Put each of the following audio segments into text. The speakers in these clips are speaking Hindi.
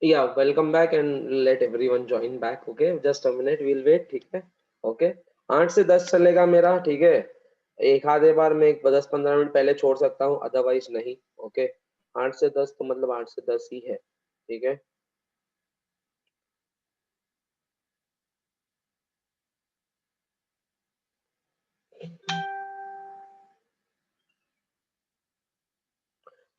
या welcome back and let everyone join back. Okay, just a minute, we'll wait. ठीक है, ओके। 8 से 10 चलेगा मेरा, ठीक है। एक आधे बार मैं 10-15 मिनट पहले छोड़ सकता हूँ, अदरवाइज नहीं। ओके, 8 से 10 तो मतलब 8 से 10 ही है, ठीक है।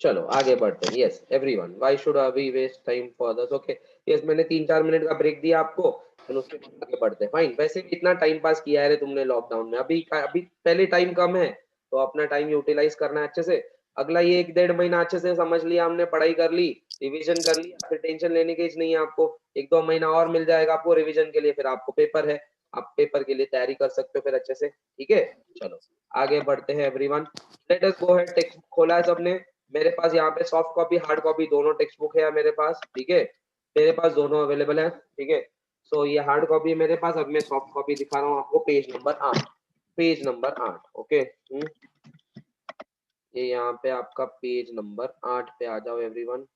चलो आगे बढ़ते हैं। Yes everyone, why should we waste time for this? Okay, yes, मैंने 3-4 मिनट का ब्रेक दिया आपको, फिर उसके बाद आगे बढ़ते हैं। फाइन, वैसे भी इतना टाइम पास किया है रे तुमने लॉकडाउन में, अभी अभी पहले टाइम कम है, तो अपना टाइम यूटिलाइज करना है अच्छे से। अगला ये 1-1.5 महीना अच्छे से समझ लिया हमने, पढ़ाई कर ली, रिवीजन कर लिया, फिर टेंशन लेने की नहीं है आपको। 1-2 महीना और मिल जाएगा आपको रिवीजन के लिए, फिर आपको पेपर है, आप पेपर के लिए तैयारी कर सकते हो फिर अच्छे से, ठीक है। चलो आगे बढ़ते हैं एवरीवन। लेट अस गो हेड। टेक्स्ट बुक खोला है सबने? मेरे पास यहाँ पे सॉफ्ट कॉपी हार्ड कॉपी दोनों टेक्स्ट बुक है मेरे पास, ठीक है। मेरे पास दोनों अवेलेबल है, ठीक है। सो ये हार्ड कॉपी है मेरे पास, अब मैं सॉफ्ट कॉपी दिखा रहा हूँ आपको। Page number 8, page number 8, okay. ये यहाँ पे आपका पेज नंबर 8 पे आ जाओ एवरीवन।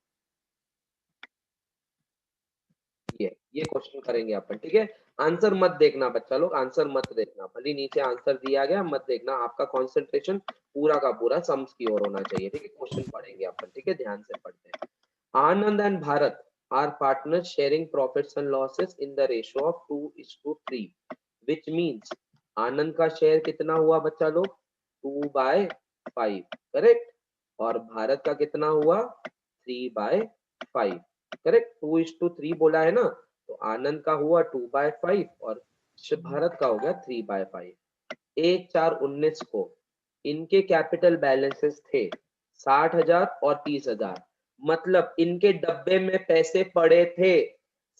ये क्वेश्चन करेंगे अपन, ठीक है। आंसर मत देखना बच्चा लोग, आंसर मत देखना, भले नीचे आंसर दिया गया मत देखना, आपका कंसंट्रेशन पूरा का पूरा सम्स की ओर होना चाहिए, ठीक है। क्वेश्चन पढ़ेंगे अपन, ठीक है, ध्यान से पढ़ते हैं। Anand and Bharat are partners sharing profits and losses in the ratio of 2:3, which means आनंद का शेयर कितना हुआ बच्चा लोग? 2/5, करेक्ट। और भारत का कितना हुआ? 3/5, करेक्ट। 2:3 बोला है ना, तो आनंद का हुआ 2/5 और भारत का हो गया 3/5। 1/4/19 को इनके कैपिटल बैलेंसेस थे 60,000 और 30,000, मतलब इनके डब्बे में पैसे पड़े थे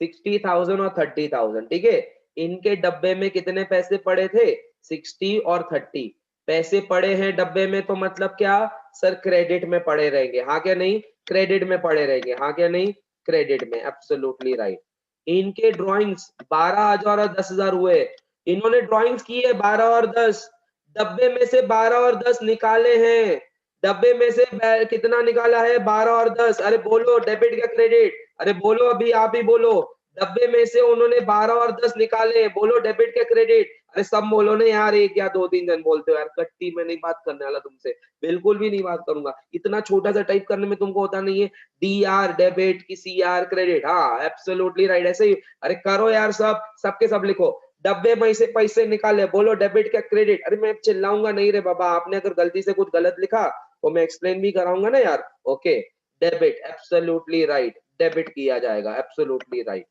60,000 और 30,000, ठीक है। इनके डब्बे में कितने पैसे पड़े थे? 60 और 30 पैसे पड़े हैं डब्बे में, तो मतलब क्या सर? क्रेडिट में पड़े रहेंगे, हाँ क्या नहीं? क्रेडिट में पड़े रहेंगे, हाँ क्या नहीं? क्रेडिट में, एब्सोल्युटली राइट। इनके ड्रॉइंग्स 12,000 और 10,000 हुए, इन्होंने ड्रॉइंग्स की है 12 और 10, डब्बे में से 12 और 10 निकाले हैं, डब्बे में से कितना निकाला है? 12 और 10। अरे बोलो डेबिट क्या क्रेडिट? अरे बोलो, अभी आप ही बोलो। डब्बे में से उन्होंने 12 और 10 निकाले, बोलो डेबिट क्या क्रेडिट? अरे सब बोलो ना यार, एक या दो तीन जन बोलते हो यार। कट्टी में नहीं बात करने वाला तुमसे, बिल्कुल भी नहीं बात करूंगा। इतना छोटा सा टाइप करने में तुमको होता नहीं है? डी आर डेबिट की सी आर क्रेडिट, हाँ एब्सोल्युटली राइट, ऐसे ही। अरे करो यार, सब सबके सब लिखो। डब्बे में से पैसे निकाले, बोलो डेबिट क्या क्रेडिट? अरे मैं चिल्लाऊंगा नहीं रे बाबा, आपने अगर गलती से कुछ गलत लिखा तो मैं एक्सप्लेन भी कराऊंगा ना यार। Okay, debit, absolutely right, debit किया जाएगा, absolutely right.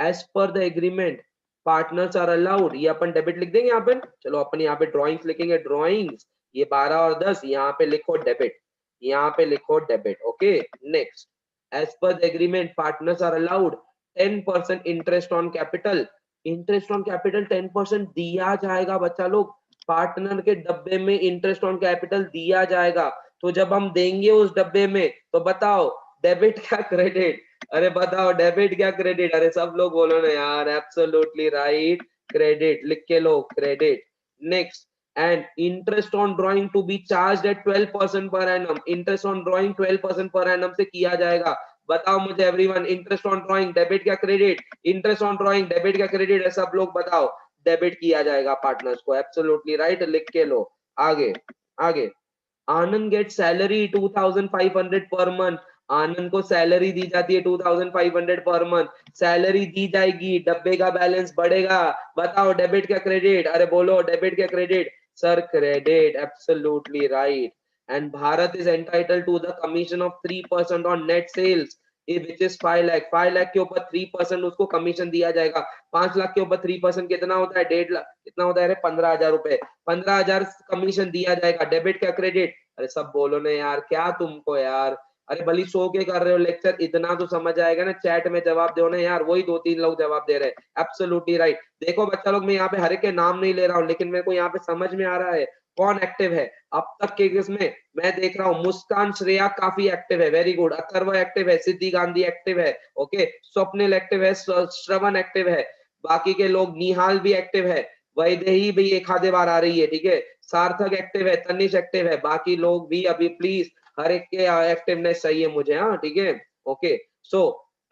As per the agreement partners are allowed, ये अपन डेबिट लिख देंगे यहाँ पे। चलो अपन यहाँ पे ड्रॉइंग्स लिखेंगे, ड्रॉइंग्स, ये 12 और 10, यहाँ पे लिखो डेबिट, यहाँ पे लिखो debit, okay. Next, as per the agreement partners are allowed 10% interest on capital, interest on capital 10% दिया जाएगा बच्चा लोग, पार्टनर के डब्बे में इंटरेस्ट ऑन कैपिटल दिया जाएगा। तो जब हम देंगे उस डब्बे में, तो बताओ डेबिट क्या क्रेडिट? अरे बताओ डेबिट क्या क्रेडिट? अरे सब लोग बोलो ना यार, एब्सोल्युटली राइट, क्रेडिट लिख के लो, credit. Next, and interest on drawing to be charge at 12% पर एनम, इंटरेस्ट ऑन ड्राइंग 12% पर एनम से किया जाएगा। बताओ मुझे everyone, interest on drawing debit क्या credit? Interest on drawing debit क्या क्रेडिट है? सब लोग बताओ। डेबिट किया जाएगा पार्टनर्स को, एब्सोल्युटली राइट, लिख के लो। आगे, आगे, आनंद गेट सैलरी 2,500 पर मंथ, आनंद को सैलरी दी जाती है 2,500 पर मंथ, सैलरी दी जाएगी, डब्बे का बैलेंस बढ़ेगा। बताओ डेबिट क्या क्रेडिट? अरे बोलो डेबिट क्या credit? Sir credit, absolutely right. And Bharat is entitled to the commission of 3% on net sales, which is 5 lakh, 5 lakh के ऊपर 3% उसको कमीशन दिया जाएगा। 5 लाख के ऊपर 3% कितना होता है? 1.5 लाख, कितना होता है? अरे 15,000 रुपए, 15,000 कमीशन दिया जाएगा। डेबिट क्या क्रेडिट? अरे सब बोलो ना यार, क्या तुमको यार? अरे भली सो के कर रहे हो लेक्चर, इतना तो समझ आएगा ना, चैट में जवाब दो ना यार, वही 2-3 लोग जवाब दे रहे हैं, एब्सोल्युटली राइट। देखो बच्चा लोग, मैं यहाँ पे हर एक के नाम नहीं ले रहा हूँ, लेकिन मेरे को यहाँ पे समझ में आ रहा है कौन एक्टिव है अब तक के इसमें। मैं देख रहा हूँ मुस्कान श्रेया काफी एक्टिव है, वेरी गुड। अथर्व एक्टिव है, सिद्धि गांधी एक्टिव है, ओके। स्वप्निल एक्टिव है, श्रवण एक्टिव है, बाकी के लोग, निहाल भी एक्टिव है, वैदेही भी एक आधे बार आ रही है, ठीक है। सार्थक एक्टिव है, तनिष एक्टिव है, बाकी लोग भी अभी प्लीज, हर एक के एक्टिवनेस चाहिए मुझे, हाँ ठीक है, ओके। सो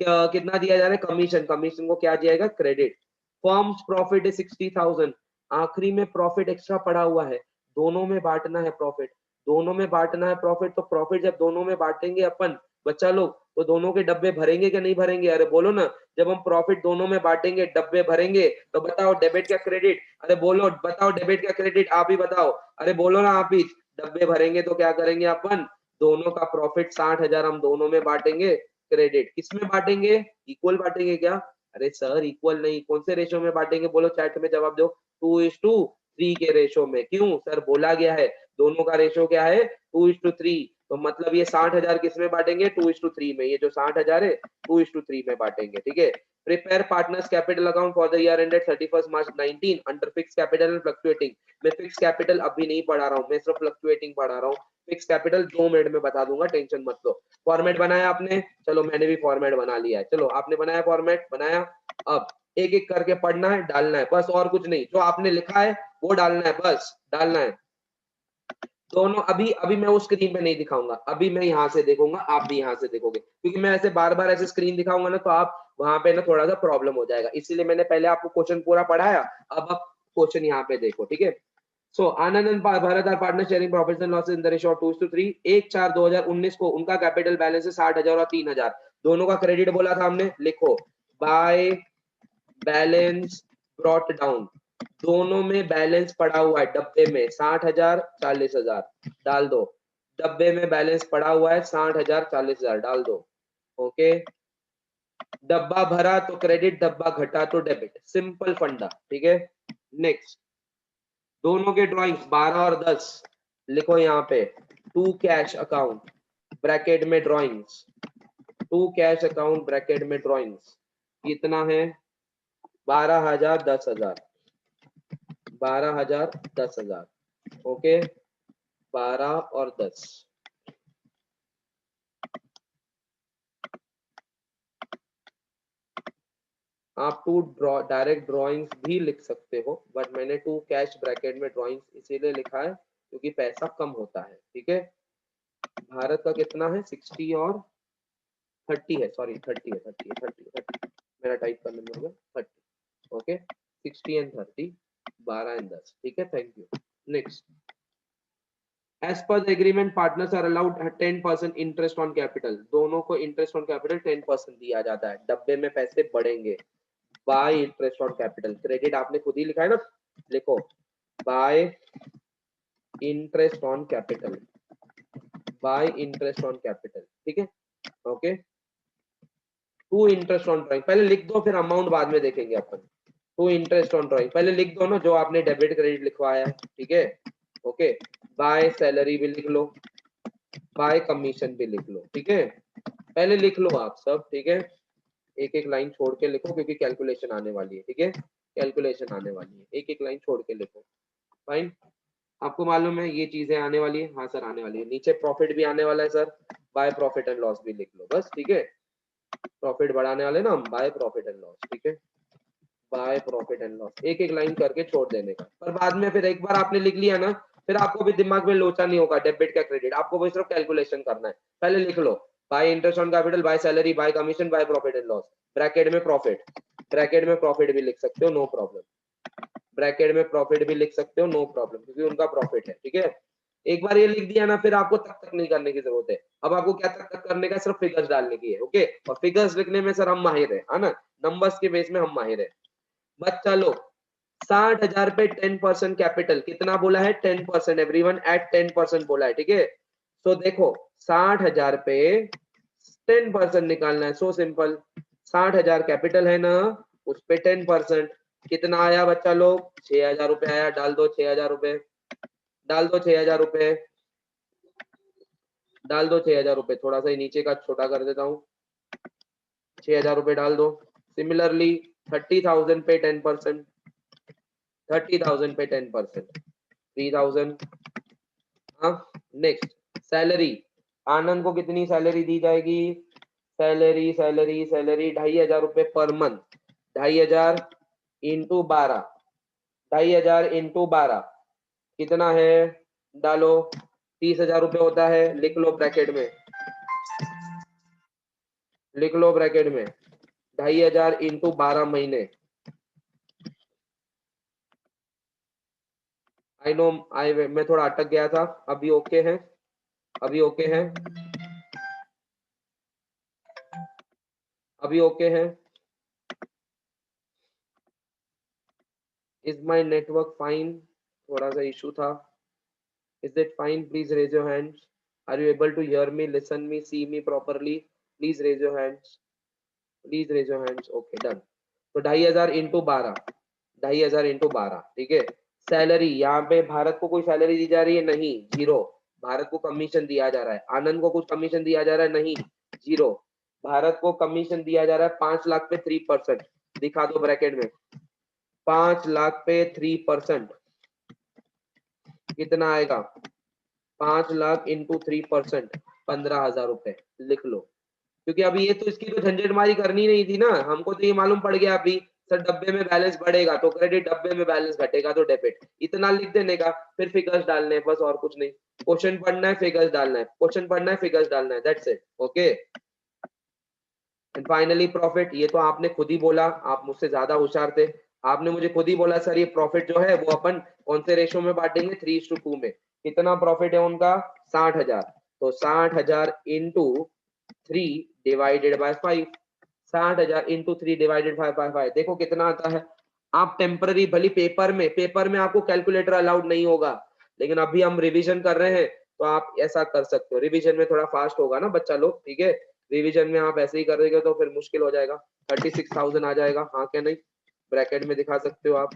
कितना दिया जा रहा है, कमीशन, कमीशन को क्या दिया जाएगा, क्रेडिट। फर्म्स प्रॉफिट है 60,000, आखिरी में प्रॉफिट एक्स्ट्रा पड़ा हुआ है, दोनों में बांटना है प्रॉफिट, दोनों में बांटना है प्रॉफिट। तो प्रॉफिट जब दोनों में बांटेंगे अपन बच्चा लोग, तो दोनों के डब्बे भरेंगे कि नहीं भरेंगे, अरे बोलो ना। जब हम प्रॉफिट दोनों में बांटेंगे डब्बे भरेंगे, तो बताओ डेबिट क्या क्रेडिट, अरे बोलो, बताओ डेबिट क्या क्रेडिट, आप ही बताओ, अरे बोलो ना आप ही। डब्बे भरेंगे तो क्या करेंगे अपन, दोनों का प्रॉफिट 60,000 हम दोनों में बांटेंगे, क्रेडिट। किसमें बांटेंगे, इक्वल बांटेंगे क्या, अरे सर इक्वल नहीं, कौन से रेशो में बांटेंगे, बोलो चैट में जवाब दो, 2:3 के रेशो में। क्यों सर, बोला गया है दोनों का रेशो क्या है, 2:3। तो मतलब ये 60,000 किसमें बांटेंगे, 2:3 में। ये जो 60,000 है 2:3 में बांटेंगे, ठीक है। Prepare partners capital account for the year ended 31 March 19 under fix capital and fluctuating. मैं फिक्स कैपिटल अभी नहीं पढ़ा रहा हूँ, मैं सिर्फ फ्लक्चुएटिंग पढ़ा रहा हूँ। फिक्स कैपिटल 2 मिनट में बता दूंगा, टेंशन मत लो। फॉर्मेट बनाया आपने, चलो मैंने भी फॉर्मेट बना लिया है, चलो आपने बनाया फॉर्मेट, बनाया। अब एक एक करके पढ़ना है, डालना है बस, और कुछ नहीं। जो आपने लिखा है वो डालना है, बस डालना है दोनों। अभी अभी मैं उस स्क्रीन पे नहीं दिखाऊंगा, अभी मैं यहाँ से देखूंगा, आप भी यहाँ से देखोगे, क्योंकि मैं ऐसे बार बार ऐसे स्क्रीन दिखाऊंगा ना, तो आप वहां पे ना थोड़ा सा प्रॉब्लम हो जाएगा। इसीलिए मैंने पहले आपको क्वेश्चन पूरा पढ़ाया, अब आप क्वेश्चन यहाँ पे देखो, ठीक है। So Anand and Bharat are partner sharing profits and losses in the ratio 2:3। 1/4/2019 को उनका कैपिटल बैलेंस है 60,000 और 3,000, दोनों का क्रेडिट बोला था हमने, लिखो बाय बैलेंस ब्रॉट डाउन, दोनों में बैलेंस पड़ा हुआ है डब्बे में 60,000 40,000, डाल दो। डब्बे में बैलेंस पड़ा हुआ है 60,000 40,000, डाल दो। ओके, डब्बा भरा तो क्रेडिट, डब्बा घटा तो डेबिट, सिंपल फंडा, ठीक है। नेक्स्ट, दोनों के ड्राइंग्स 12 और 10 लिखो यहाँ पे। टू कैश अकाउंट ब्रैकेट में drawings, to cash account bracket में ड्राइंग्स कितना है, 12,000 10,000, 12,000 10,000, ओके, 12 और 10। आप टू डायरेक्ट ड्राइंग्स भी लिख सकते हो, बट मैंने टू कैश ब्रैकेट में ड्राइंग्स इसीलिए लिखा है क्योंकि पैसा कम होता है, ठीक है। भारत का कितना है, 60 और 30 है, सॉरी 30 है, 30 मेरा टाइप करने में हो गया 30, ओके। 60 एंड 30, 12 एंड 10, ठीक है, thank you. Next, as per the agreement partners are allowed 10% interest on capital, दोनों को इंटरेस्ट ऑन कैपिटल 10% दिया जाता है, डब्बे में पैसे बढ़ेंगे। By interest on capital, credit आपने खुद ही लिखा है ना, लिखो by interest on capital, by interest on capital, ठीक है, okay. To interest on drawing पहले लिख दो, फिर अमाउंट बाद में देखेंगे अपन। टू इंटरेस्ट ऑन ड्राइंग पहले लिख दो ना, जो आपने डेबिट क्रेडिट लिखवाया है, ठीक है, ओके। बाय सैलरी भी लिख लो, बाय कमीशन भी लिख लो, ठीक है, पहले लिख लो आप सब, ठीक है। एक एक लाइन छोड़ के लिखो क्योंकि कैलकुलेशन आने वाली है, ठीक है, कैलकुलेशन आने वाली है, एक एक लाइन छोड़ के लिखो। फाइन, आपको मालूम है ये चीजें आने वाली है, हाँ सर आने वाली है। नीचे प्रॉफिट भी आने वाला है sir, bye profit and loss भी लिख लो बस, ठीक है। प्रॉफिट बढ़ाने वाले ना हम, बाय प्रॉफिट एंड लॉस, ठीक है, बाय प्रॉफिट एंड लॉस, एक एक लाइन करके छोड़ देने का। पर बाद में फिर एक बार आपने लिख लिया ना, फिर आपको भी दिमाग में लोचा नहीं होगा डेबिट का क्रेडिट, आपको बस सिर्फ कैलकुलेशन करना है। पहले लिख लो by interest on capital, by salary, by commission, by profit and loss, bracket में प्रॉफिट, ब्रैकेट में प्रॉफिट भी लिख सकते हो, नो प्रॉब्लम, ब्रैकेट में प्रॉफिट भी लिख सकते हो, नो प्रॉब्लम, क्योंकि उनका प्रॉफिट है, ठीक है। एक बार ये लिख दिया ना, फिर आपको तक तक नहीं करने की जरूरत है। अब आपको क्या तक तक करने का, सिर्फ फिगर्स डालने की है, ओके। और फिगर्स लिखने में सर हम माहिर है ना, नंबर्स के बेस में हम माहिर है। बच्चा लोग 60,000 पे 10% कैपिटल कितना बोला है, 10%, एवरीवन एट 10% बोला है, ठीक है। तो देखो 60,000 पे 10% निकालना है, सो सिंपल। 60,000 कैपिटल है ना, उस पे 10% कितना आया बच्चा लोग, 6,000 रुपए आया, डाल दो 6,000 रुपए, डाल दो 6,000 रुपए, डाल दो 6,000 रुपए, थोड़ा सा ही नीचे का छोटा कर देता हूँ, 6,000 रुपए डाल दो। सिमिलरली 30,000 पे 10%, 30,000 पे 10%, 3,000। अब नेक्स्ट सैलरी, आनंद को कितनी सैलरी दी जाएगी, सैलरी सैलरी सैलरी 2,500 रुपए पर मंथ, 2,500 इंटू 12, 2,500 इंटू 12 कितना है, डालो 30,000 रुपए होता है, लिख लो ब्रैकेट में, लिख लो ब्रैकेट में 2500 इंटू 12 महीने। आई नो मैं थोड़ा अटक गया था, अभी ओके है, अभी ओके है, अभी ओके है। Is my network fine? थोड़ा सा इशू था। Is it fine? Please raise your hands. Are you able to hear me, listen me, see me properly? Please raise your hands. Please raise your hands. Okay, done. तो 2500 इंटू 12, 2500 इंटू 12, ठीक है। सैलरी यहाँ पे भारत को कोई सैलरी दी जा रही है? नहीं, जीरो। भारत को कमीशन दिया जा रहा है। आनंद को कुछ कमीशन दिया जा रहा है? नहीं, जीरो। भारत को कमीशन दिया जा रहा है 5 लाख पे 3%। दिखा दो ब्रैकेट में, 5 लाख पे 3% कितना आएगा? 5 लाख इंटू 3%, 15,000 रुपए। लिख लो, क्योंकि अभी ये तो इसकी तो झंझटमारी करनी नहीं थी ना, हमको तो ये मालूम पड़ गया अभी सर डब्बे में बैलेंस बढ़ेगा तो क्रेडिट, डब्बे में बैलेंस घटेगा तो डेबिट। इतना लिख देने का, फिर फिगर्स डालने हैं, बस और कुछ नहीं। क्वेश्चन पढ़ना है, फिगर्स डालना है, क्वेश्चन पढ़ना है, फिगर्स डालना है, that's it. Okay, and finally profit. ये तो आपने खुद ही बोला, आप मुझसे ज्यादा होशियार थे। आपने मुझे खुद ही बोला सर ये प्रॉफिट जो है वो अपन कौन से रेशो में बांटेंगे? 3:2 में। कितना प्रॉफिट है उनका? 60,000। तो 60,000 into 3 divided by 5, 60,000 into 3 divided by 5, देखो कितना आता है। आप टेम्पररी भली पेपर में आपको कैलकुलेटर अलाउड नहीं होगा, लेकिन अभी हम रिवीजन कर रहे हैं तो आप ऐसा कर सकते हो। रिवीजन में थोड़ा फास्ट होगा ना बच्चा लोग, ठीक है। रिवीजन में आप ऐसे ही करेंगे तो फिर मुश्किल हो जाएगा। 36,000 आ जाएगा, हाँ क्या नहीं? ब्रैकेट में दिखा सकते हो आप,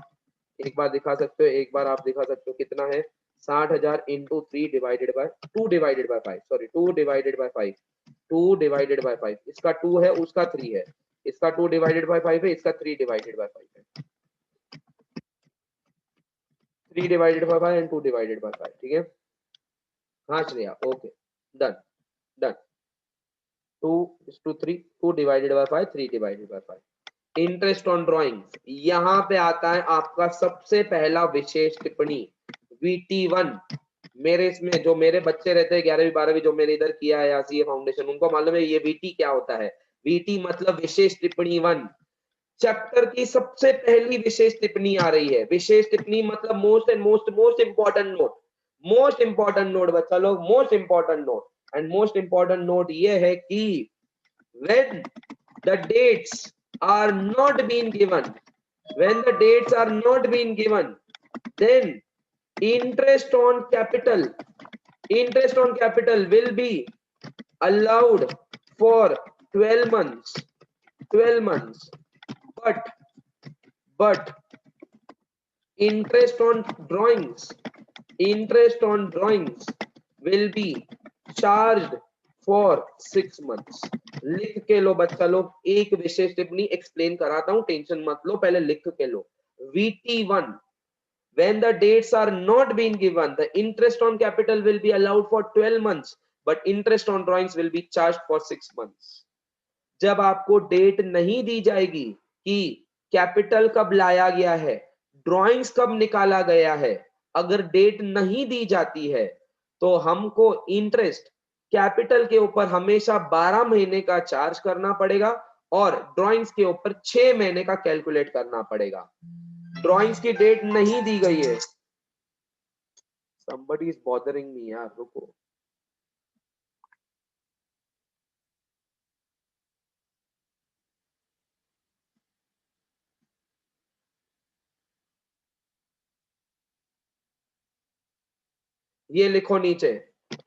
एक बार दिखा सकते हो, एक बार आप दिखा सकते हो कितना है। 60,000 into 3 divided by 2 divided by 5, sorry 2 divided by 5, 2 divided by 5। इसका 2 है, उसका 3 है। इसका 2 डिवाइडेड बाय 5 है, इसका 3 डिवाइडेड बाय 5 है। 3 divided by 5 and 2 divided by 5, ठीक है। हाँ Shreya, okay, done done. 2 is to 3, 2 divided by 5, 3 divided by 5। Interest on drawings, यहाँ पे आता है आपका सबसे पहला विशेष टिप्पणी VT1। मेरे इसमें जो मेरे बच्चे रहते हैं 11वीं 12वीं, जो मैंने इधर किया है सीए फाउंडेशन, उनको मालूम है ये VT क्या होता है। VT मतलब विशेष टिप्पणी 1। चैप्टर की सबसे पहली विशेष टिप्पणी आ रही है। विशेष टिप्पणी मतलब most and most important note. Most important note बच्चा लोग, most important note. And most important note ये है कि when the dates are not being given, when the dates are not being given, then interest on capital will be allowed for 12 months, 12 months, but interest on drawings will be charged for 6 months। लिख के लो बच्चा लोग, एक विशेष टिप्पणी एक्सप्लेन कराता हूं, टेंशन मत लो, पहले लिख के लो। VT1, when the dates are not being given, the interest on capital will be allowed for 12 months, but interest on drawings will be charged for 6 months। जब आपको डेट नहीं दी जाएगी कि कैपिटल कब लाया गया है, ड्राइंग्स कब निकाला गया है, अगर डेट नहीं दी जाती है तो हमको इंटरेस्ट कैपिटल के ऊपर हमेशा 12 महीने का चार्ज करना पड़ेगा और ड्राइंग्स के ऊपर 6 महीने का कैलकुलेट करना पड़ेगा। ड्राइंग्स की डेट नहीं दी गई है। somebody is bothering me यार, रुको। ये लिखो नीचे,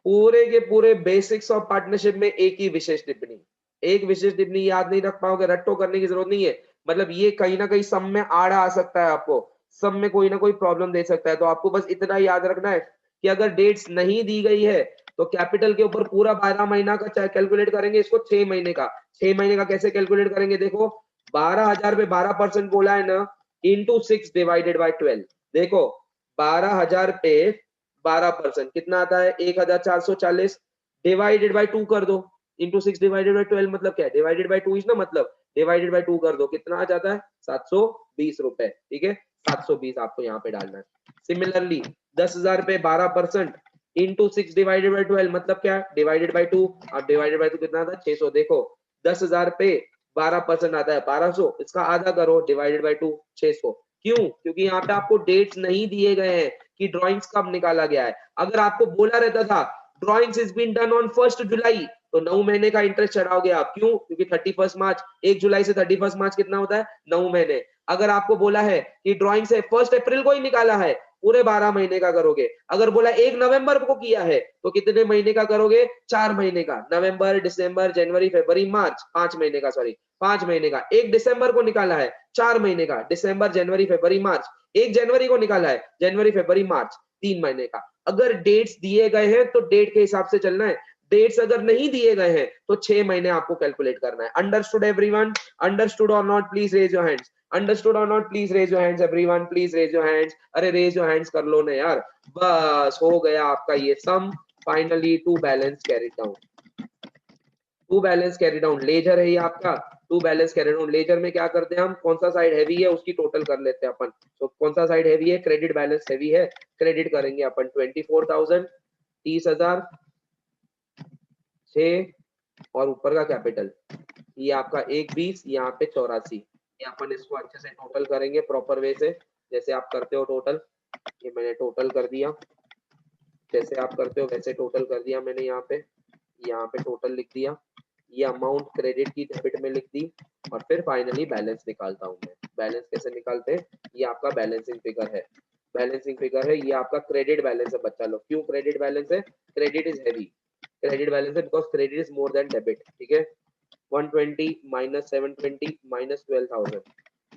पूरे के पूरे बेसिक्स ऑफ पार्टनरशिप में एक ही विशेष टिप्पणी। एक विशेष टिप्पणी याद नहीं रख पाओगे, रट्टो करने की जरूरत नहीं है। मतलब ये कहीं ना कहीं सब में आड़ा आ सकता है, आपको सब में कोई ना कोई प्रॉब्लम दे सकता है। तो आपको बस इतना याद रखना है कि अगर डेट्स नहीं दी गई है तो कैपिटल के ऊपर पूरा 12 महीना का कैलकुलेट करेंगे, इसको 6 महीने का। 6 महीने का कैसे कैलकुलेट करेंगे? देखो 12,000 पे 12% बोला है ना, इंटू 6 डिवाइडेड बाई 12। देखो 12,000 पे 12% कितना आता है? 1,440 डिवाइडेड बाय 2 कर दो, इंटू 6 डिवाइडेड बाय 12 मतलब क्या है? डिवाइडेड बाय 2 इज ना, मतलब डिवाइडेड बाय 2 कर दो, कितना आ जाता है? 720 रुपए, ठीक है। 720 आपको यहाँ पे डालना है। सिमिलरली 10,000 पे 12% इंटू 6 डिवाइडेड बाय 12 मतलब क्या? Divided by 2। अब डिवाइडेड बाय 2 कितना आता है? 600। देखो 10,000 पे 12% आता है 1200, इसका आधा करो डिवाइडेड बाय 2, 600। क्यों? क्योंकि यहाँ पे आपको डेट्स नहीं दिए गए हैं कि ड्राइंग्स कब निकाला गया है। अगर आपको बोला रहता था drawings is been done on 1 July, तो 9 महीने का इंटरेस्ट चढ़ाओगे आप। क्यों? क्योंकि 31 मार्च, 1 जुलाई से 31 मार्च कितना होता है? 9 महीने। अगर आपको बोला है कि ड्राइंग से 1 अप्रैल को ही निकाला है, पूरे 12 महीने का करोगे। अगर बोला 1 नवंबर को किया है, तो कितने महीने का करोगे? 4 महीने का। नवंबर, दिसंबर, जनवरी, फरवरी, मार्च, 5 महीने का, सॉरी 5 महीने का। 1 दिसंबर को निकाला है, 4 महीने का। दिसंबर, जनवरी, फरवरी, मार्च। 1 जनवरी को निकाला है, जनवरी, फरवरी, मार्च, 3 महीने का। अगर डेट्स दिए गए हैं तो डेट के हिसाब से चलना है। डेट्स अगर नहीं दिए गए हैं तो 6 महीने आपको कैलकुलेट करना है। Understood everyone? Understood or not? Please raise your hands. Understood or not? Please raise your hands everyone, please raise your hands. अरे रेज योर हैंड्स कर लो ना यार। बस हो गया आपका ये sum. Finally to balance carry down. To balance carry down ledger है ये आपका। To balance carry down ledger में क्या करते हैं हम? कौन सा साइड हैवी है उसकी टोटल कर लेते हैं अपन। तो कौन सा साइड हैवी है? क्रेडिट बैलेंस हैवी है, क्रेडिट करेंगे अपन 24,000, 30,000, 6 और ऊपर का कैपिटल ये आपका 1,20, यहाँ पे 84। ये अपन इसको अच्छे से टोटल करेंगे प्रॉपर वे से, जैसे आप करते हो टोटल। ये मैंने टोटल कर दिया, जैसे आप करते हो वैसे टोटल कर दिया मैंने। यहाँ पे टोटल लिख दिया, ये अमाउंट क्रेडिट की डेबिट में लिख दी, और फिर फाइनली बैलेंस निकालता हूँ मैं। बैलेंस कैसे निकालते हैं? ये आपका बैलेंसिंग फिगर है, बैलेंसिंग फिगर है। ये आपका क्रेडिट बैलेंस है बच्चा लोग। क्यों क्रेडिट बैलेंस है? Credit is heavy, credit balance है because credit is more than debit. ठीक है, 120 माइनस 720 माइनस 12,000,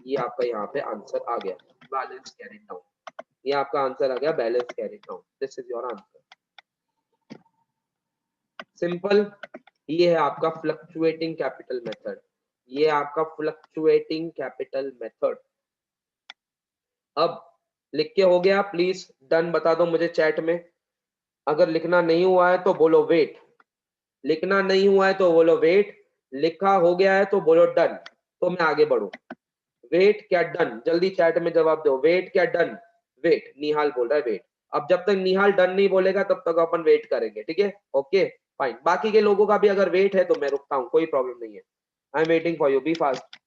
ये आपका यहाँ पे आंसर आ गया, बैलेंस कैरिड डाउन। ये आपका आंसर आ गया, balance carried down. This is your answer. Simple. ये है आपका फ्लक्चुएटिंग कैपिटल मेथड। ये आपका फ्लक्चुएटिंग कैपिटल मेथड। अब लिख के हो गया? प्लीज डन बता दो मुझे चैट में। अगर लिखना नहीं हुआ है तो बोलो वेट, लिखना नहीं हुआ है तो बोलो वेट, लिखा हो गया है तो बोलो डन, तो मैं आगे बढ़ू। वेट क्या डन? जल्दी चैट में जवाब दो। वेट क्या डन? वेट, निहाल बोल रहा है वेट। अब जब तक निहाल डन नहीं बोलेगा तब तक अपन वेट करेंगे। ठीक है, ओके फाइन। बाकी के लोगों का भी अगर वेट है तो मैं रुकता हूँ, कोई प्रॉब्लम नहीं है। I am waiting for you, be fast.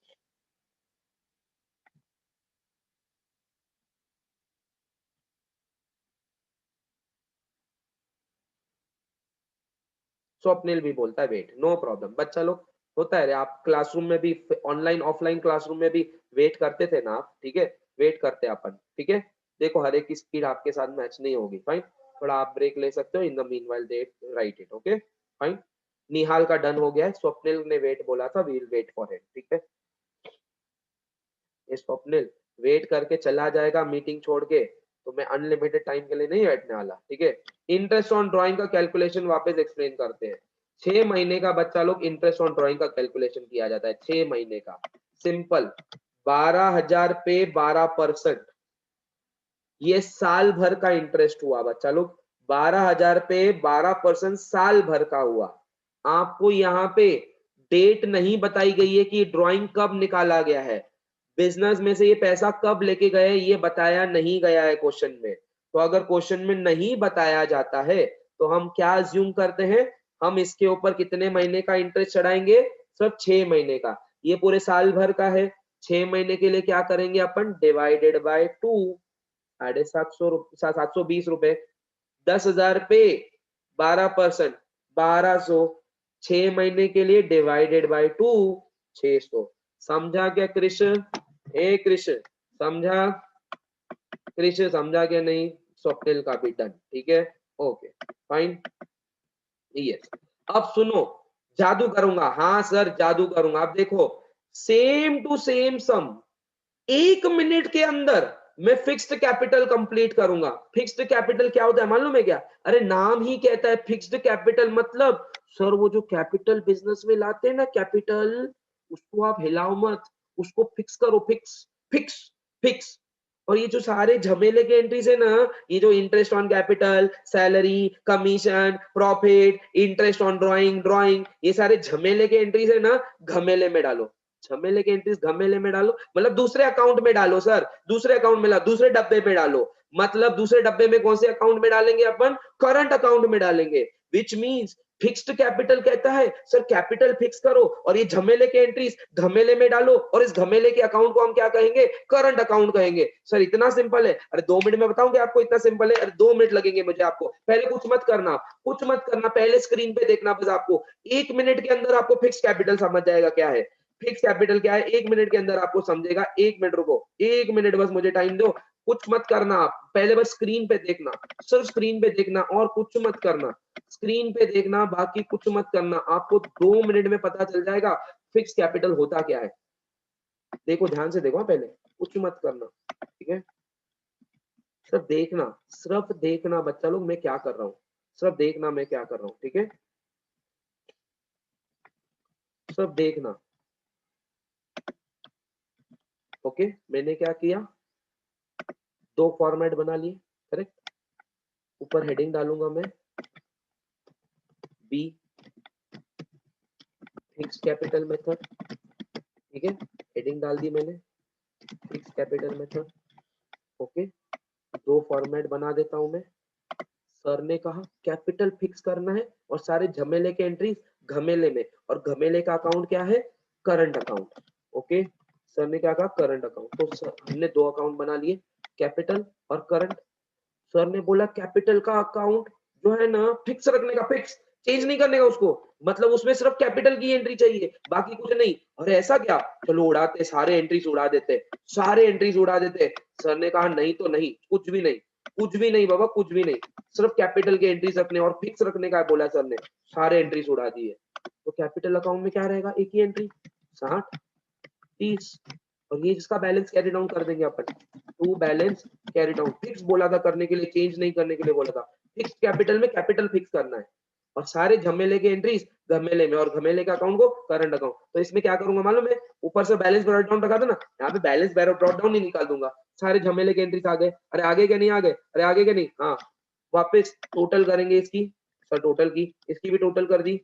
Swapnil भी बोलता है वेट, नो प्रॉब्लम। बच्चा लोग होता है, आप क्लासरूम में भी, ऑनलाइन ऑफलाइन क्लासरूम में भी वेट करते थे ना आप। ठीक है, वेट करते हैं अपन। ठीक है, देखो हर एक की स्पीड आपके साथ मैच नहीं होगी। फाइन, थोड़ा आप ब्रेक ले सकते हो। In the meanwhile they write it. Okay fine. Nihal का डन हो गया है, स्वप्निल ने वेट बोला था, वील वेट फॉर हिम। ठीक है, ये स्वप्निल वेट करके चला जाएगा मीटिंग छोड़ के, तो मैं अनलिमिटेड टाइम के लिए नहीं बैठने वाला। ठीक है, इंटरेस्ट ऑन ड्राइंग का कैलकुलेशन वापस एक्सप्लेन करते हैं। 6 महीने का बच्चा लोग इंटरेस्ट ऑन ड्राइंग का कैलकुलेशन किया जाता है। 6 महीने का सिंपल, 12,000 पे 12%, ये साल भर का इंटरेस्ट हुआ बच्चा लोग। 12,000 पे 12% साल भर का हुआ। आपको यहाँ पे डेट नहीं बताई गई है कि ड्राइंग कब निकाला गया है, बिजनेस में से ये पैसा कब लेके गए ये बताया नहीं गया है क्वेश्चन में। तो अगर क्वेश्चन में नहीं बताया जाता है तो हम क्या अज्यूम करते हैं? हम इसके ऊपर कितने महीने का इंटरेस्ट चढ़ाएंगे? सिर्फ 6 महीने का। ये पूरे साल भर का है, 6 महीने के लिए क्या करेंगे अपन? डिवाइडेड बाय 2, 720 रुपए। 10,000 पे 12%, 1200, 6 महीने के लिए डिवाइडेड बाय 2, 600। समझा क्या कृष्ण? ए कृष्ण समझा? कृष्ण समझा क्या नहीं? स्वप्निल का भी डन। ठीक है, ओके फाइन। यस, अब सुनो, जादू करूंगा। हाँ सर जादू करूंगा। अब देखो, same to same some 1 minute के अंदर मैं फिक्स्ड कैपिटल कंप्लीट करूंगा। फिक्स्ड कैपिटल क्या होता है मालूम है क्या? अरे नाम ही कहता है फिक्स्ड कैपिटल। मतलब सर वो जो कैपिटल बिजनेस में लाते हैं ना कैपिटल, उसको आप हिलाओ मत, उसको फिक्स करो। Fix fix fix. और ये जो सारे झमेले के एंट्रीज है ना, ये जो interest on capital, salary, commission, profit, interest on drawing, drawing, ये सारे झमेले के एंट्रीज है ना, घमेले में डालो। झमेले के एंट्रीज घमेले में डालो मतलब दूसरे अकाउंट में डालो सर, दूसरे अकाउंट में दूसरे डब्बे में डालो। मतलब दूसरे डब्बे में कौन से अकाउंट में डालेंगे अपन? करंट अकाउंट में डालेंगे। विच मीन्स फिक्स्ड कैपिटल कहता है सर कैपिटल फिक्स करो और ये झमेले के एंट्रीज घमेले में डालो और इस घमेले के अकाउंट को हम क्या कहेंगे, करंट अकाउंट कहेंगे। सर इतना सिंपल है, अरे 2 मिनट में बताऊंगे आपको, इतना सिंपल है, अरे 2 मिनट लगेंगे मुझे आपको। पहले कुछ मत करना, कुछ मत करना, पहले स्क्रीन पे देखना बस आपको। 1 मिनट के अंदर आपको फिक्स कैपिटल समझ जाएगा क्या है, फिक्स कैपिटल क्या है, 1 मिनट के अंदर आपको समझेगा। 1 मिनट रुको, 1 मिनट बस मुझे टाइम दो, कुछ मत करना आप, पहले बस स्क्रीन पे देखना, सिर्फ स्क्रीन पे देखना और कुछ मत करना, स्क्रीन पे देखना, बाकी कुछ मत करना। आपको 2 मिनट में पता चल जाएगा फिक्स कैपिटल होता क्या है। देखो ध्यान से देखो, पहले कुछ मत करना, ठीक है, सिर्फ देखना बच्चा लोग मैं क्या कर रहा हूँ, सिर्फ देखना मैं क्या कर रहा हूँ, ठीक है, सिर्फ देखना। ओके, मैंने क्या किया, 2 फॉर्मेट बना लिए, करेक्ट। ऊपर हेडिंग डालूंगा मैं बी फिक्स कैपिटल मेथड, ठीक है, हेडिंग डाल दी मैंने fix capital method. Okay, 2 format बना देता हूं मैं। सर ने कहा कैपिटल फिक्स करना है और सारे झमेले के एंट्रीज घमेले में, और घमेले का अकाउंट क्या है, करंट अकाउंट। ओके, सर ने क्या कहा, करंट अकाउंट। तो हमने 2 अकाउंट बना लिए, कैपिटल और करंट। सर ने बोला कैपिटल का अकाउंट जो है ना फिक्स रखने का, फिक्स, चेंज नहीं करने का उसको, मतलब उसमें सिर्फ कैपिटल की एंट्री चाहिए, बाकी कुछ नहीं। अरे ऐसा क्या, चलो उड़ाते, सारे एंट्रीज उड़ा देते, सारे एंट्रीज उड़ा देते। सर ने कहा नहीं तो नहीं, कुछ भी नहीं, कुछ भी नहीं बाबा, कुछ भी नहीं, सिर्फ कैपिटल के एंट्रीज रखने और फिक्स रखने का बोला सर ने। सारे एंट्रीज उड़ा दिए। तो कैपिटल अकाउंट में क्या रहेगा, एक ही एंट्री 60 30, और ये जिसका बैलेंस कैरी डाउन कर देंगे अपन, to balance carry down. Fix बोला था करने के लिए, चेंज नहीं करने के लिए बोला था। फिक्स कैपिटल में कैपिटल फिक्स करना है और सारे झमेले के एंट्रीज घमेले में, और घमेले का अकाउंट को करंट अकाउंट। तो इसमें क्या करूंगा मालूम है, ऊपर से बैलेंस ब्रॉट डाउन रखा था ना, यहाँ पे बैलेंस ब्रॉट डाउन ही निकाल दूंगा। सारे झमेले के एंट्रीज आ गए, अरे आगे क्या नहीं आ गए, अरे आगे क्या नहीं, हाँ वापस टोटल करेंगे इसकी, सर टोटल की, इसकी भी टोटल कर दी,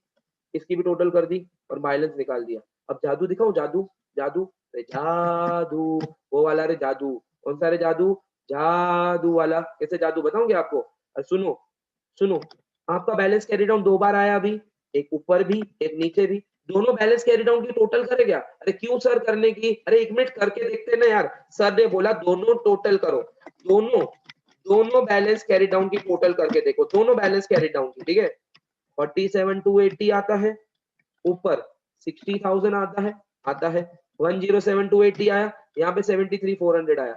इसकी भी टोटल कर दी और बैलेंस निकाल दिया। अब जादू दिखाऊं, जादू, जादू, अरे जादू, वो वाला, रे जादू, कौन सा रे जादू, जादू वाला। कैसे जादू बताऊंगे आपको, अरे सुनो सुनो, आपका बैलेंस कैरी डाउन 2 बार आया अभी, एक ऊपर भी एक नीचे भी, दोनों बैलेंस कैरी डाउन की टोटल करे क्या, अरे क्यों सर करने की, अरे 1 मिनट करके देखते ना यार। सर ने बोला दोनों टोटल करो, दोनों दोनों बैलेंस कैरी डाउन की टोटल करके देखो, दोनों बैलेंस कैरी डाउन की, ठीक है। 47,280 आता है, ऊपर 60,000 आता है 107,280 आया, यहाँ पे 73,400 आया।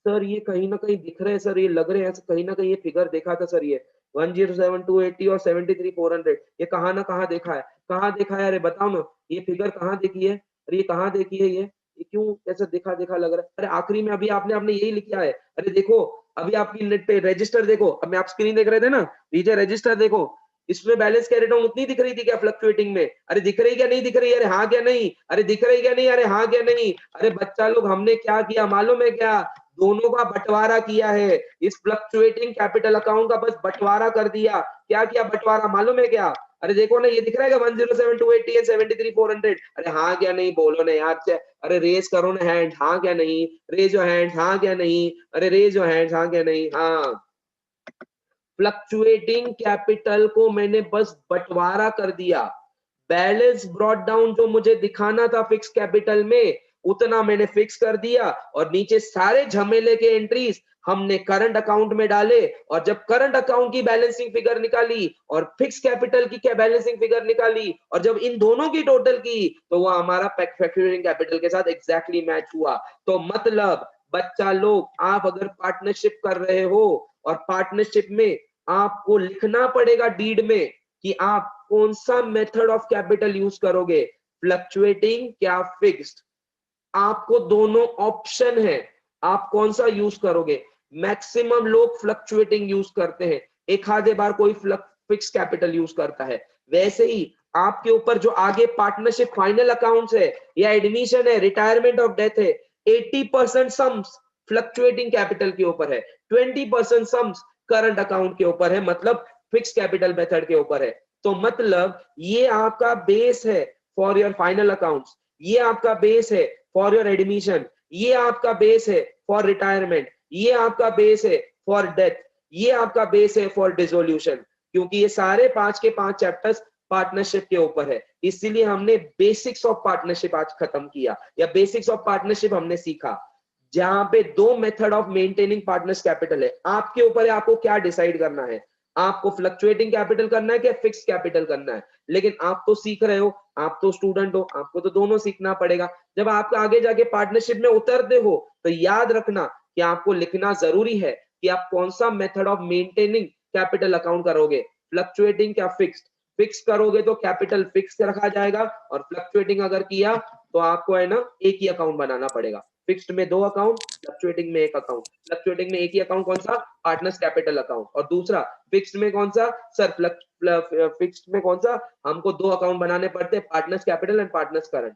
सर ये कहीं ना कहीं दिख रहे हैं सर, ये लग रहे हैं कहीं ना कहीं, ये फिगर देखा था सर, ये 107,280 और 73,400, ये कहाँ ना कहाँ देखा है, कहाँ देखा है, अरे बताओ ना, ये फिगर कहाँ देखी है, अरे ये कहाँ देखी है, ये क्यों ऐसा देखा देखा लग रहा है। अरे आखिरी में अभी आपने आपने यही लिखा है, अरे देखो अभी आपकी नेट पे रजिस्टर देखो, अब मैं आप स्क्रीन देख रहे थे ना, नीचे रजिस्टर देखो, इसमें बैलेंस कैरी डाउन उतनी दिख रही थी क्या फ्लक्चुएटिंग में, अरे दिख रही क्या नहीं दिख रही, अरे हाँ क्या नहीं, अरे दिख रही क्या नहीं, अरे हाँ क्या नहीं। अरे बच्चा लोग हमने क्या किया मालूम है क्या, दोनों का बंटवारा किया है, इस फ्लक्चुएटिंग कैपिटल अकाउंट का बस बंटवारा कर दिया। क्या किया बंटवारा मालूम है क्या, अरे देखो ना ये दिख रहा है 107,280 है 73,400, अरे हाँ क्या नहीं बोलो ना यार, अरे रेज करो ना हैंड, हाँ क्या नहीं, रेज योर हैंड, हाँ क्या नहीं, अरे रेज योर हैंड, हाँ क्या नहीं। हाँ, फ्लक्चुएटिंग कैपिटल को मैंने बस बंटवारा कर दिया, बैलेंस ब्रॉट डाउन जो मुझे दिखाना था फिक्स कैपिटल में उतना मैंने फिक्स कर दिया, और नीचे सारे झमेले के एंट्रीज हमने करंट अकाउंट में डाले, और जब करंट अकाउंट की बैलेंसिंग फिगर निकाली और फिक्स कैपिटल की क्या बैलेंसिंग फिगर निकाली, और जब इन दोनों की टोटल की तो वो हमारा फ्लक्चुएटिंग कैपिटल के साथ एग्जैक्टली मैच हुआ। तो मतलब बच्चा लोग, आप अगर पार्टनरशिप कर रहे हो और पार्टनरशिप में आपको लिखना पड़ेगा डीड में कि आप कौन सा मेथड ऑफ कैपिटल यूज करोगे, फ्लक्चुएटिंग क्या फिक्स्ड, आपको दोनों ऑप्शन है, आप कौन सा यूज करोगे। मैक्सिमम लोग फ्लक्चुएटिंग यूज करते हैं, एक आधे बार कोई फिक्स कैपिटल यूज करता है। वैसे ही आपके ऊपर जो आगे पार्टनरशिप फाइनल अकाउंट्स है या एडमिशन है, रिटायरमेंट ऑफ डेथ है, 80% सम्स फ्लक्चुएटिंग कैपिटल के ऊपर है, 20% सम्स करंट अकाउंट के ऊपर है, मतलब फिक्स कैपिटल मेथड के ऊपर है। तो मतलब ये आपका बेस है फॉर योर फाइनल अकाउंट्स, ये आपका बेस है फॉर योर एडमिशन, ये आपका बेस है फॉर रिटायरमेंट, ये आपका बेस है फॉर डेथ, ये आपका बेस है फॉर डिसोल्यूशन। क्योंकि ये सारे 5 के 5 चैप्टर्स पार्टनरशिप के ऊपर है, इसीलिए हमने बेसिक्स ऑफ पार्टनरशिप आज खत्म किया, या बेसिक्स ऑफ पार्टनरशिप हमने सीखा, जहां पे दो method of maintaining partners capital है। आपके ऊपर है आपको क्या डिसाइड करना है, आपको फ्लक्चुएटिंग कैपिटल करना है क्या फिक्स कैपिटल करना है। लेकिन आप तो सीख रहे हो, आप तो स्टूडेंट हो, आपको तो दोनों सीखना पड़ेगा। जब आप आगे जाके पार्टनरशिप में उतरते हो तो याद रखना कि आपको लिखना जरूरी है कि आप कौन सा method of maintaining capital account करोगे, फ्लक्चुएटिंग क्या फिक्स्ड। फिक्स करोगे तो कैपिटल फिक्स रखा जाएगा, और फ्लक्चुएटिंग अगर किया तो आपको है ना एक ही अकाउंट बनाना पड़ेगा। फिक्स्ड में 2 अकाउंट, फ्लक्चुएटिंग में 1 अकाउंट। फ्लक्चुएटिंग में एक ही अकाउंट कौन सा, पार्टनर्स कैपिटल अकाउंट, और दूसरा फिक्स्ड में कौन सा सर, फिक्स्ड में कौन सा, हमको 2 अकाउंट बनाने पड़ते हैं, partners capital and partners current.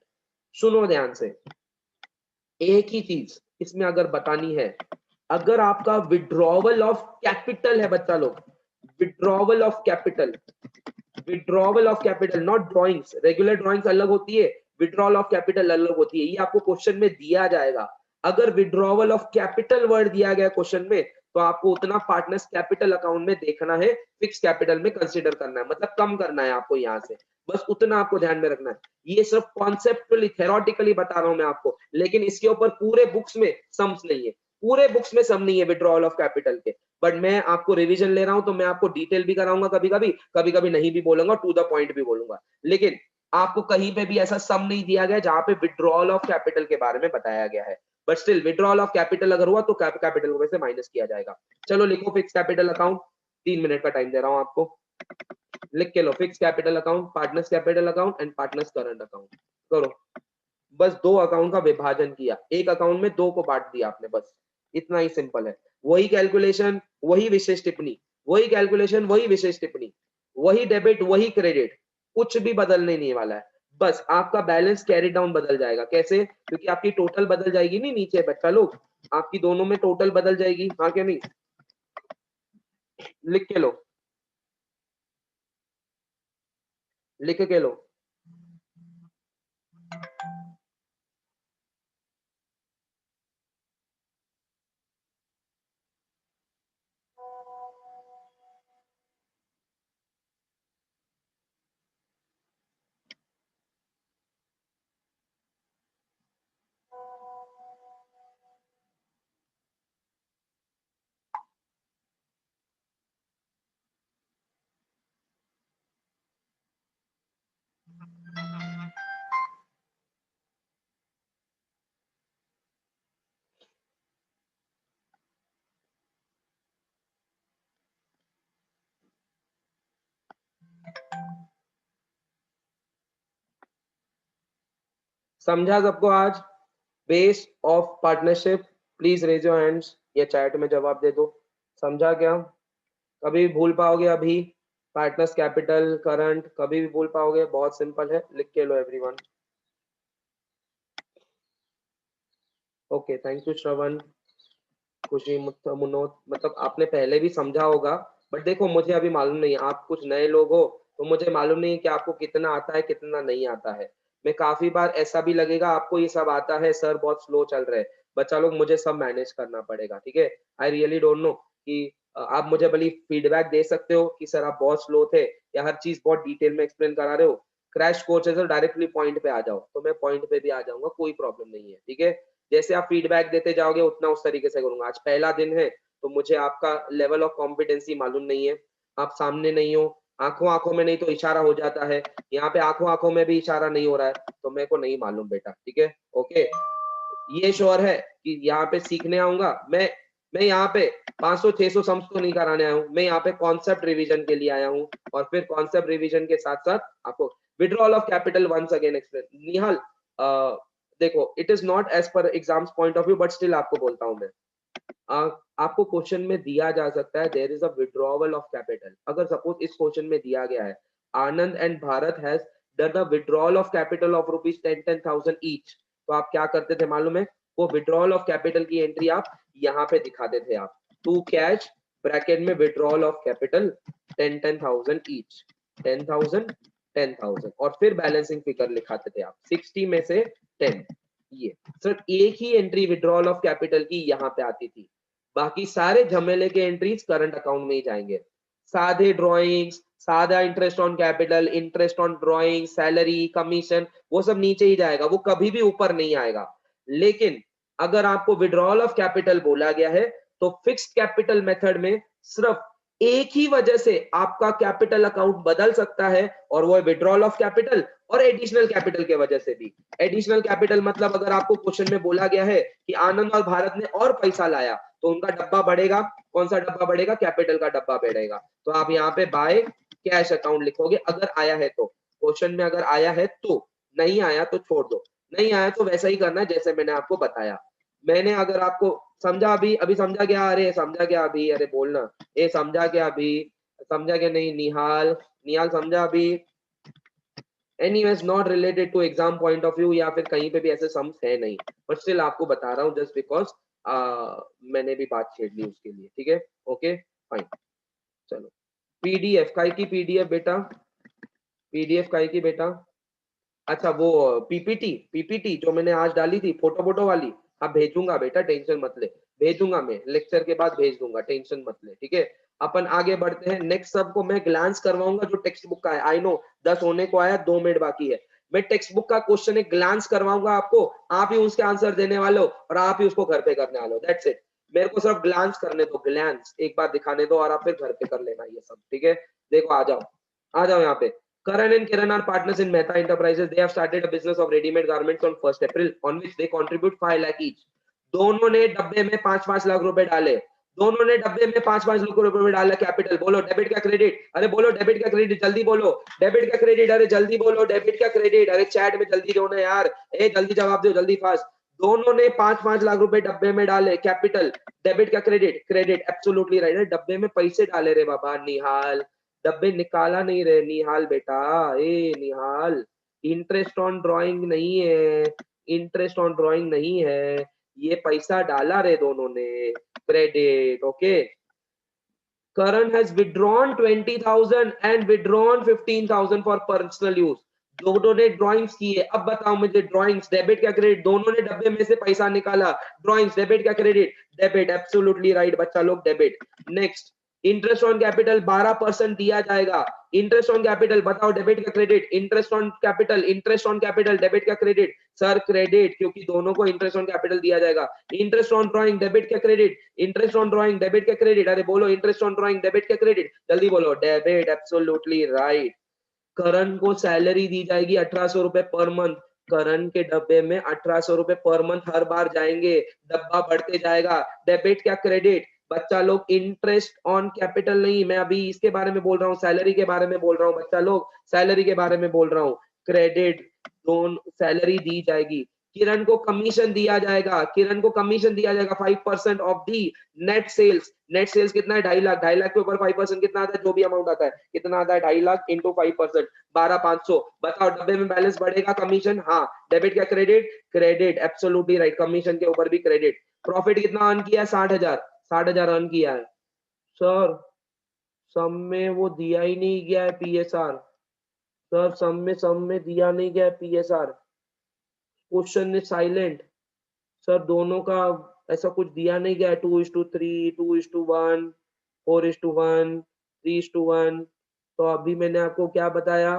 सुनो ध्यान से, एक ही चीज इसमें अगर बतानी है, अगर आपका विड्रॉवल ऑफ कैपिटल है बच्चा लोग, withdrawal of capital, withdrawal of capital, not drawings, regular drawings अलग होती है, विड्रॉवल ऑफ कैपिटल अलग होती है, ये आपको क्वेश्चन में दिया जाएगा। अगर विड्रॉवल ऑफ कैपिटल वर्ड दिया गया क्वेश्चन में, तो आपको उतना पार्टनर्स कैपिटल अकाउंट में देखना है, फिक्स कैपिटल में कंसीडर करना है, मतलब कम करना है आपको यहां से, बस उतना आपको ध्यान में रखना है। ये सिर्फ कॉन्सेप्चुअली थेरोटिकली बता रहा हूं मैं आपको, लेकिन इसके ऊपर पूरे बुक्स में सम्स नहीं है, पूरे बुक्स में सम नहीं है विड्रॉवल ऑफ कैपिटल के। बट मैं आपको रिवीजन ले रहा हूं तो मैं आपको डिटेल भी कराऊंगा, कभी कभी, कभी कभी नहीं भी बोलूंगा, टू द पॉइंट भी बोलूंगा, लेकिन आपको कहीं पे भी ऐसा सम नहीं दिया गया जहां पे विड्रॉल ऑफ कैपिटल के बारे में बताया गया है। But still withdrawal of capital अगर हुआ तो कैपिटल को वैसे माइनस किया जाएगा। चलो लिखो फिक्स कैपिटल अकाउंट, 3 मिनट का टाइम दे रहा हूं आपको, लिख के लो fix capital account, partners capital account and partners current account. करो, बस 2 अकाउंट का विभाजन किया, एक अकाउंट में 2 को बांट दिया आपने, बस इतना ही सिंपल है। वही कैलकुलेशन, वही विशेष टिप्पणी, वही कैलकुलेशन, वही विशेष टिप्पणी, वही डेबिट, वही क्रेडिट, कुछ भी बदलने नहीं वाला है। बस आपका बैलेंस कैरी डाउन बदल जाएगा। कैसे? क्योंकि आपकी टोटल बदल जाएगी नहीं नीचे बच्चा लोग, आपकी दोनों में टोटल बदल जाएगी, हाँ क्या नहीं? लिख के लो, लिख के लो। समझा सबको आज base of partnership? Please raise your hands या चैट में जवाब दे दो। समझा क्या? कभी भी भूल पाओगे अभी? पार्टनर्स कैपिटल, करंट, कभी भी भूल पाओगे? बहुत सिंपल है, लिख के लो एवरीवन। ओके, थैंक यू श्रवण, खुशी, मुनोद, मतलब आपने पहले भी समझा होगा, बट देखो मुझे अभी मालूम नहीं है, आप कुछ नए लोग हो तो मुझे मालूम नहीं है कि आपको कितना आता है कितना नहीं आता है। मैं काफी बार ऐसा भी लगेगा आपको ये सब आता है, सर बहुत स्लो चल रहे हैं, बच्चा लोग मुझे सब मैनेज करना पड़ेगा, ठीक है? आई रियली डोंट नो कि आप मुझे भले फीडबैक दे सकते हो कि सर आप बहुत स्लो थे, या हर चीज बहुत डिटेल में एक्सप्लेन करा रहे हो। क्रैश कोर्स है सर, डायरेक्टली पॉइंट पे आ जाओ, तो मैं पॉइंट पे भी आ जाऊंगा, कोई प्रॉब्लम नहीं है, ठीक है? जैसे आप फीडबैक देते जाओगे उतना उस तरीके से करूंगा। आज पहला दिन है तो मुझे आपका लेवल ऑफ कॉम्पिटेंसी मालूम नहीं है, आप सामने नहीं हो, आंखों आंखों में नहीं तो इशारा हो जाता है, यहाँ पे आंखों आंखों में भी इशारा नहीं हो रहा है, तो मेरे को नहीं मालूम बेटा, ठीक है? ओके, ये श्योर है कि यहाँ पे सीखने आऊंगा मैं यहाँ पे 500-600 सम्स को नहीं कराने आया हूँ, मैं यहाँ पे कॉन्सेप्ट रिवीजन के लिए आया हूँ, और फिर कॉन्सेप्ट रिवीजन के साथ साथ आपको withdrawal of capital once again explain. Nihal, देखो it is not as per exams point of view, but still आपको बोलता हूँ मैं, आपको क्वेश्चन में दिया जा सकता है there is a withdrawal of capital. अगर सपोज इस क्वेश्चन में दिया गया है Anand and Bharat has done the withdrawal of capital of rupees 10,000 each, तो आप क्या करते थे मालूम है? वो विड्रॉल ऑफ कैपिटल की एंट्री आप यहाँ पे दिखाते थे, आप टू कैश ब्रैकेट में विड्रॉल ऑफ कैपिटल 10,000 ईच, 10,000 10,000, और फिर बैलेंसिंग फिगर लिखाते थे आप 60 में से 10। ये सिर्फ एक ही एंट्री विड्रॉल ऑफ कैपिटल की यहाँ पे आती थी, बाकी सारे झमेले के एंट्रीज करंट अकाउंट में ही जाएंगे। सादे ड्रॉइंग्स, सादा interest on capital, interest on drawing, salary, commission, वो सब नीचे ही जाएगा, वो कभी भी ऊपर नहीं आएगा। लेकिन अगर आपको विड्रॉल ऑफ कैपिटल बोला गया है तो फिक्स्ड कैपिटल मेथड में सिर्फ एक ही वजह से आपका कैपिटल अकाउंट बदल सकता है और वो है विड्रॉल ऑफ कैपिटल और एडिशनल कैपिटल के वजह से भी। एडिशनल कैपिटल मतलब अगर आपको क्वेश्चन में बोला गया है कि आनंद और भारत ने और पैसा लाया तो उनका डब्बा बढ़ेगा। कौन सा डब्बा बढ़ेगा? कैपिटल का डब्बा बढ़ेगा। तो आप यहाँ पे बाय कैश अकाउंट लिखोगे अगर आया है तो। क्वेश्चन में अगर आया है तो, नहीं आया तो छोड़ दो। नहीं आया तो वैसा ही करना है जैसे मैंने आपको बताया। मैंने अगर आपको समझा अभी समझा गया? अरे समझा गया अभी? अरे बोलना, ए समझा गया अभी? समझा क्या नहीं? निहाल, निहाल समझा अभी? Anyways not related to exam point of view या फिर कहीं पे भी ऐसे सम्स है नहीं, बट स्टिल आपको बता रहा हूँ जस्ट बिकॉज मैंने भी बात छेड़ ली उसके लिए। ठीक है, ओके फाइन। चलो पीडीएफ काय की पीडीएफ बेटा? पीडीएफ काय की बेटा? अच्छा वो पीपीटी, पीपीटी जो मैंने आज डाली थी फोटो फोटो वाली, हाँ भेजूंगा बेटा, टेंशन मत ले, भेजूंगा मैं लेक्चर के बाद भेज दूंगा, टेंशन मत ले। ठीक है, अपन आगे बढ़ते हैं। नेक्स्ट सबको मैं ग्लांस करवाऊंगा जो टेक्स्ट बुक का है। आई नो 10 होने को आया, 2 मिनट बाकी है। मैं टेक्स्ट बुक का क्वेश्चन एक ग्लांस करवाऊंगा आपको, आप ही उसके आंसर देने वाले हो और आप ही उसको घर पे करने वाले हो। दैट्स इट, मेरे को सिर्फ ग्लांस करने दो, ग्लांस एक बार दिखाने दो और आप फिर घर पे कर लेना ये सब। ठीक है, देखो आ जाओ, आ जाओ यहाँ पे। Karan and Kiran are partners in Mehta Enterprises. They have started a business of ready-made garments on 1st April, on which they contribute 5 lakh each. दोनों ने डब्बे में 5-5 लाख रुपए डाले। दोनों ने डब्बे में 5-5 लाख रुपए डाला कैपिटल। बोलो डेबिट का क्रेडिट? अरे बोलो डेबिट का क्रेडिट, जल्दी बोलो। डेबिट का क्रेडिट, अरे जल्दी बोलो डेबिट का क्रेडिट। अरे चैट में जल्दी दो ना यार, ए जल्दी जवाब दो, जल्दी फास्ट। दोनों ने 5-5 लाख रुपए डब्बे में डाले कैपिटल। डेबिट का क्रेडिट, क्रेडिट एब्सोल्युटली राइट है, डब्बे में पैसे डाले रे बाबा निहाल, डब्बे निकाला नहीं रे निहाल बेटा। ए निहाल, इंटरेस्ट ऑन ड्राइंग नहीं है, इंटरेस्ट ऑन ड्राइंग नहीं है, ये पैसा डाला रे दोनों ने, credit. Okay, Karan has withdrawn 20,000 and withdrawn 15,000 for personal use. दोनों ने ड्राइंग्स की है। अब बताओ मुझे, ड्राइंग्स डेबिट क्या क्रेडिट? दोनों ने डब्बे में से पैसा निकाला, ड्राइंग्स डेबिट क्या क्रेडिट? डेबिट एब्सोल्युटली राइट बच्चा लोग, debit. Next, interest on capital 12% दिया जाएगा। इंटरेस्ट ऑन कैपिटल बताओ डेबिट का credit? Interest on capital, interest on capital debit का क्रेडिट? सर क्रेडिट, क्योंकि दोनों को इंटरेस्ट ऑन कैपिटल दिया जाएगा। इंटरेस्ट ऑन ड्राइंग डेबिट का credit? Interest on drawing debit का क्रेडिट? अरे बोलो इंटरेस्ट ऑन ड्राइंग डेबिट का क्रेडिट, जल्दी बोलो। Debit absolutely right. करण को सैलरी दी जाएगी 1800 रुपए पर मंथ। करण के डब्बे में 1800 रुपए पर मंथ हर बार जाएंगे, डब्बा बढ़ते जाएगा। डेबिट क्या क्रेडिट? बच्चा लोग इंटरेस्ट ऑन कैपिटल नहीं, मैं अभी इसके बारे में बोल रहा हूँ, सैलरी के बारे में बोल रहा हूँ बच्चा लोग, सैलरी के बारे में बोल रहा हूँ। क्रेडिट, दोनों सैलरी दी जाएगी। किरण को कमीशन दिया जाएगा, किरण को कमीशन दिया जाएगा 5% of the net sales. Net sales कितना है? 2.5 लाख। 2.5 लाख के ऊपर 5% कितना आता है? जो भी अमाउंट आता है कितना आता है? 2.5 लाख इंटू 5%, 12,500। बताओ डब्बे में बैलेंस बढ़ेगा, कमीशन? हाँ। डेबिट क्या credit? Credit absolutely right, commission के ऊपर भी क्रेडिट। प्रॉफिट कितना अर्न किया? 60,000। 60,000 अर्न किया है। सर सम में वो दिया ही नहीं गया है पीएसआर। सर सम में दिया नहीं गया है PSR, question is silent. Sir दोनों का ऐसा कुछ दिया नहीं गया है, 2:3, 2:1, 4:1, 3:1। तो अभी मैंने आपको क्या बताया?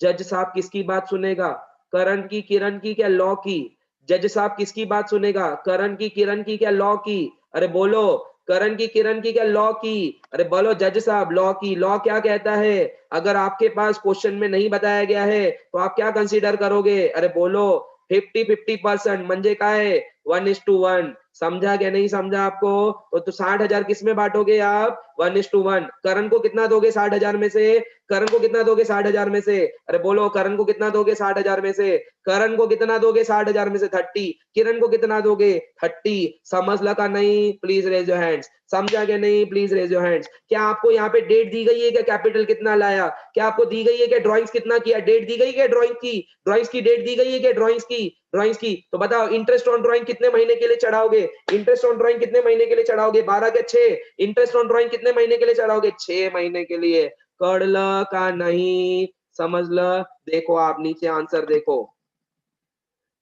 जज साहब किसकी बात सुनेगा? करण की, किरण की, क्या लॉ की? जज साहब किसकी बात सुनेगा? करण की, किरण की, क्या लॉ की? अरे बोलो, करण की, किरण की, क्या लॉ की? अरे बोलो जज साहब, लॉ की। लॉ क्या कहता है? अगर आपके पास क्वेश्चन में नहीं बताया गया है तो आप क्या कंसीडर करोगे? अरे बोलो 50-50% मंजे का है 1:1। समझा क्या नहीं समझा आपको? तो 60,000 किस में बांटोगे आप? 1:1। करण को कितना दोगे 60,000 में से? करण को कितना दोगे 60,000 में से? अरे बोलो करण को कितना दोगे 60,000 में से? करण को कितना दोगे 60,000 में से? 30। किरण को कितना दोगे? 30। समझ लगा नहीं? Please raise your hands. समझा क्या नहीं? Please raise your hands. क्या आपको यहाँ पे डेट दी गई है क्या? कैपिटल कितना लाया? क्या आपको दी गई है क्या? ड्राइंग्स कितना किया? डेट दी गई क्या ड्राइंग की? ड्राइंग्स की डेट दी गई है क्या? ड्राइंग्स की, ड्राइंग्स की। तो बताओ इंटरेस्ट ऑन ड्राइंग कितने महीने के लिए चढ़ाओगे? इंटरेस्ट ऑन ड्राइंग कितने महीने के लिए चढ़ाओगे? 12 के 6। इंटरेस्ट ऑन ड्राइंग कितने महीने के लिए चढ़ाओगे? 6 महीने के लिए। कर ल का नहीं? समझ ल। देखो आप नीचे आंसर देखो,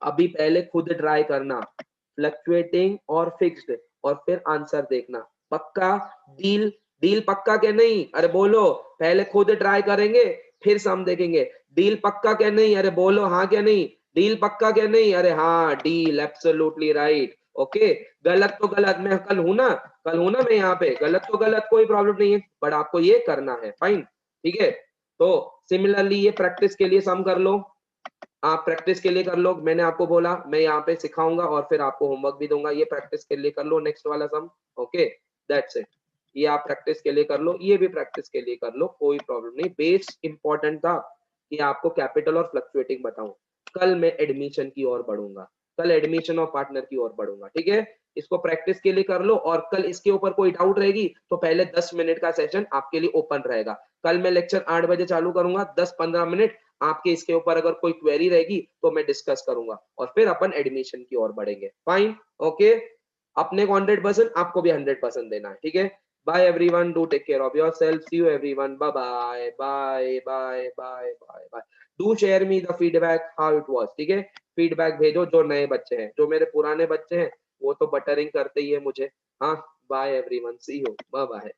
अभी पहले खुद ट्राई करना, फ्लक्चुएटिंग और फिक्स्ड, और फिर आंसर देखना। पक्का डील? डील पक्का क्या नहीं, अरे बोलो, पहले खुद ट्राई करेंगे फिर सम देखेंगे। डील पक्का क्या नहीं, अरे बोलो हाँ क्या नहीं, डील पक्का क्या नहीं, अरे हाँ डील, एब्सोल्युटली राइट। ओके, गलत तो गलत, मैं कल हूं ना, कल हूं ना मैं यहाँ पे, गलत तो गलत, कोई प्रॉब्लम नहीं है, बट आपको ये करना है, फाइन, ठीक है। तो सिमिलरली ये प्रैक्टिस के लिए सम कर लो, आप प्रैक्टिस के लिए कर लो, मैंने आपको बोला मैं यहाँ पे सिखाऊंगा और फिर आपको होमवर्क भी दूंगा, ये प्रैक्टिस के लिए कर लो नेक्स्ट वाला सम। ओके, दैट्स इट, ये आप प्रैक्टिस के लिए कर लो, ये भी प्रैक्टिस के लिए कर लो, कोई प्रॉब्लम नहीं। बेस इंपॉर्टेंट था कि आपको कैपिटल और फ्लक्चुएटिंग बताऊं, कल मैं एडमिशन की ओर बढ़ूंगा, कल एडमिशन और पार्टनर की ओर बढ़ूंगा, ठीक है। इसको प्रैक्टिस के लिए कर लो, और कल इसके ऊपर कोई डाउट रहेगी तो पहले 10 मिनट का सेशन आपके लिए ओपन रहेगा। कल मैं लेक्चर 8 बजे चालू करूंगा, 10-15 मिनट आपके इसके ऊपर अगर कोई क्वेरी रहेगी तो मैं डिस्कस करूंगा, और फिर अपन एडमिशन की ओर बढ़ेंगे, फाइन। ओके, अपने को 100%, आपको भी 100% देना है, ठीक है। Bye everyone, do take care of yourself, see you everyone, bye bye bye bye bye bye bye. Do share me the feedback how it was, ठीक है। फीडबैक भेजो जो नए बच्चे हैं, जो मेरे पुराने बच्चे हैं वो तो बटरिंग करते ही है मुझे। हाँ, bye everyone, see you, bye bye.